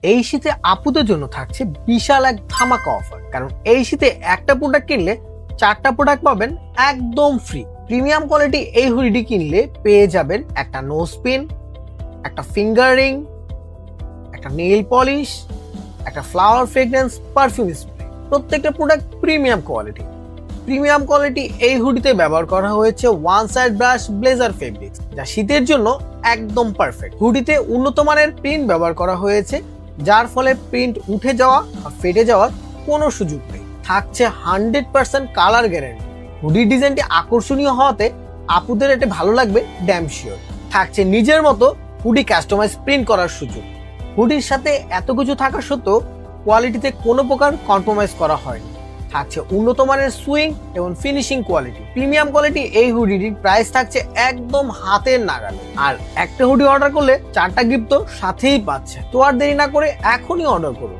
এই শীতে আপুদের জন্য থাকছে বিশাল এক ধামাকা অফার, কারণ এই শীতে একটা প্রোডাক্ট কিনলে 4টা প্রোডাক্ট পাবেন একদম ফ্রি। প্রিমিয়াম কোয়ালিটি এই হুডিটি কিনলে পেয়ে যাবেন একটা নোজ পিন, একটা ফিঙ্গার রিং, একটা নেইল পলিশ, একটা ফ্লাওয়ার ফ্রেগরেন্স পারফিউম স্প্রে। প্রত্যেকটা product premium quality. Premium quality এই হুডিতে ব্যবহার করা হয়েছে one side brush blazer fabrics, যা শীতের জন্য একদম পারফেক্ট। হুডিতে উন্নত মানের প্রিন্ট ব্যবহার করা হয়েছে, যার ফলে প্রিন্ট উঠে যাওয়া বা ফেটে যাওয়ার কোনো সুযোগ নেই। থাকছে 100% কালার গ্যারান্টি। হুডির ডিজাইনটি আকর্ষণীয় হওয়াতে আপুদের এটা ভালো লাগবে ড্যাম শিওর। থাকছে নিজের মতো হুডি কাস্টমাইজ প্রিন্ট করার সুযোগ। হুডির সাথে এত কিছু থাকা সত্ত্বেও কোয়ালিটিতে কোনো প্রকার কম্প্রোমাইজ করা হয়নি। থাকছে উন্নত মানের সুইং এবং ফিনিশিং কোয়ালিটি। প্রিমিয়াম কোয়ালিটি এই হুডিটির প্রাইস থাকছে একদম হাতের নাগালে। আর একটা হুডি অর্ডার করলে 4টা গিফট তো সাথেই পাচ্ছে। তো আর দেরি না করে এখনই অর্ডার করুন।